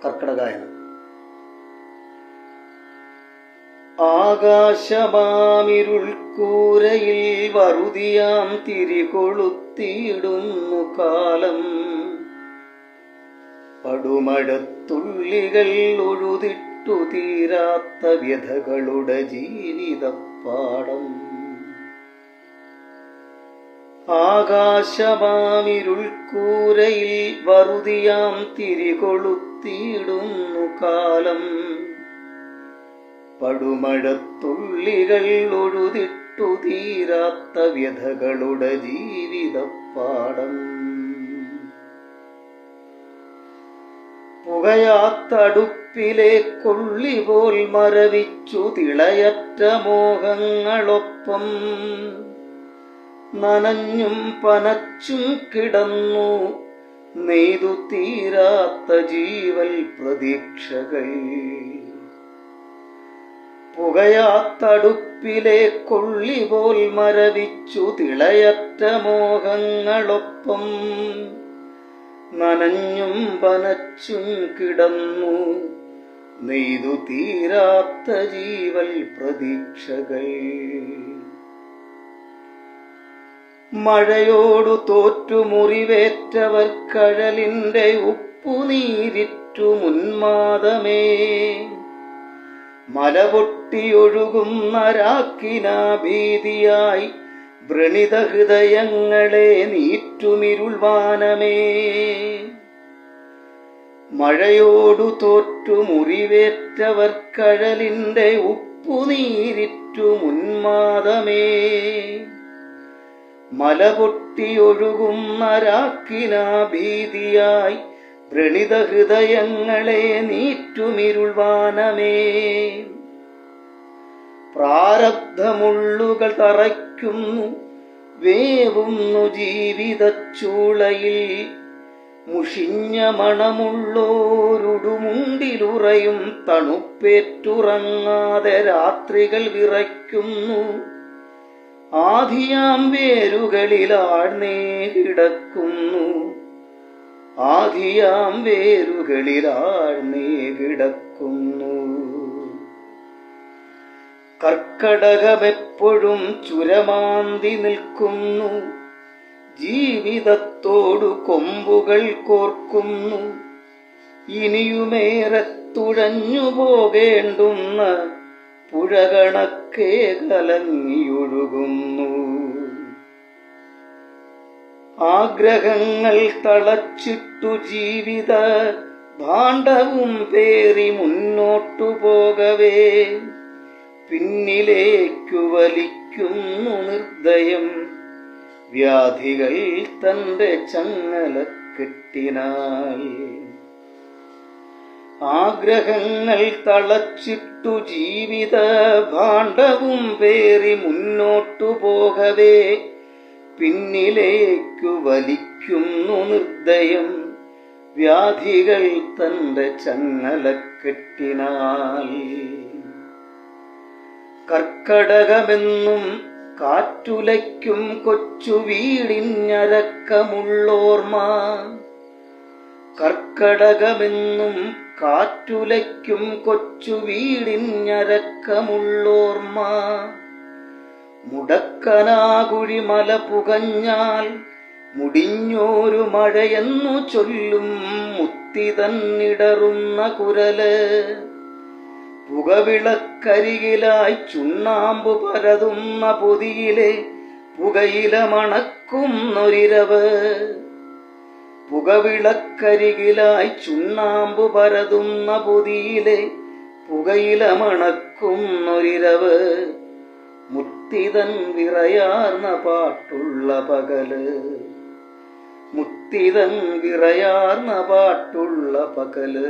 കർക്കിടകായനം. ആകാശമാമിരുൾക്കൂരയിൽ വറുതിയാം തിരികൊളുത്തിയിടുന്നു കാലം. പടുമഴത്തുള്ളികൾ ഒഴുതിട്ടു തീരാത്ത വ്യഥകളുടെ ജീവിതപ്പാടം. ആകാശമാമിരുൾക്കൂരയിൽ വറുതിയാം തിരികൊളുത്തിയിടുന്നു കാലം. പടുമഴത്തുള്ളികൾ ഒഴുതിട്ടു തീരാത്ത വ്യഥകളുടെ ജീവിതപ്പാടം. പുകയാത്തടുപ്പിലെ കൊള്ളിപോൽ മരവിച്ചു തിളയറ്റ മോഹങ്ങളൊപ്പം നനഞ്ഞും പനച്ചും കിടന്നു നെയ്തു തീരാത്ത ജീവൽ പ്രതീക്ഷകൾ. പുകയാത്തടുപ്പിലെ കൊള്ളിപോൽ മരവിച്ചു തിളയറ്റ മോഹങ്ങളൊപ്പം നനഞ്ഞും പനച്ചും കിടന്നു നെയ്തു തീരാത്ത ജീവൽ പ്രതീക്ഷകൾ. മഴയോടു തോറ്റു മുറിവേറ്റവർ കഴലിന്റെ ഉപ്പുനീരിറ്റു മുന്മാദമേ. മലപൊട്ടിയൊഴുകുന്ന രാക്കിനാഭീതിയായി വ്രണിത ഹൃദയങ്ങളെ നീറ്റുമിരുൾവാനമേ. മഴയോടു തോറ്റു മുറിവേറ്റവർ കഴലിന്റെ ഉപ്പുനീരിറ്റു മുന്മാദമേ. മലപൊട്ടിയൊഴുകുന്ന രാക്കിനാഭീതിയായി വ്രണിത ഹൃദയങ്ങളെ നീറ്റുമിരുൾവാനമേ. പ്രാരബ്ധമുള്ളുകൾ തറയ്ക്കുന്നു വേവുന്നു ജീവിതച്ചൂളയിൽ. മുഷിഞ്ഞ മണമുള്ളോരുടുമുണ്ടിലുറയും തണുപ്പേറ്റുറങ്ങാതെ രാത്രികൾ വിറയ്ക്കുന്നു. ആധിയാം വേരുകളിൽ ആഴ്ന്നേ കിടക്കുന്നു. ആധിയാം വേരുകളിൽ ആഴ്ന്നേ കിടക്കുന്നു. കർക്കടകമെപ്പോഴും ചുരമാന്തി നിൽക്കുന്നു. ജീവിതത്തോടു കൊമ്പുകൾ കോർക്കുന്നു. ഇനിയുമേറെ തുഴഞ്ഞു പോകേണ്ടുന്ന പുഴകണക്കെ കലങ്ങിയൊഴുകുന്നു. ആഗ്രഹങ്ങൾ തളച്ചിട്ടു ജീവിത ഭാണ്ഡവും പേറി മുന്നോട്ടു പോകവേ പിന്നിലേക്കു വലിക്കുന്നു നിർദ്ദയം വ്യാധികൾ തന്റെ ചങ്ങലക്കെട്ടിനാൽ. ആഗ്രഹങ്ങൾ തളച്ചിട്ടു ജീവിത ഭാണ്ഡവും പേറി മുന്നോട്ടു പോകവേ പിന്നിലേക്കു വലിക്കുന്നു നിർദ്ദയം വ്യാധികൾ തന്റെ ചങ്ങലക്കെട്ടിനാൽ. കർക്കടകമെന്നും കാറ്റുലയ്ക്കും കൊച്ചു വീടിഞ്ഞരക്കമുള്ളോർമ്മ. കർക്കടകമെന്നും കാറ്റുലയ്ക്കും കൊച്ചു വീടിഞ്ഞരക്കമുള്ളോർമ്മ. മുടക്കനാകുഴി മല പുകഞ്ഞാൽ മുടിഞ്ഞോരു മഴയെന്നു ചൊല്ലും മുത്തി തന്നിടറുന്ന കുരല്. പുകവിളക്കരികിലായി ചുണ്ണാമ്പു പരതുന്ന പൊതിയിലെ പുകയില മണക്കുന്നൊരിരവ്. പുകവിളക്കരികിലായി ചുണ്ണാമ്പു പരതുന്ന പൊതിയിലെ പുകയില മണക്കുന്നൊരിരവ്. മുത്തിതൻ വിറയാർന്ന പാട്ടുള്ള പകല്. മുത്തിതൻ വിറയാർന്ന പാട്ടുള്ള പകല്.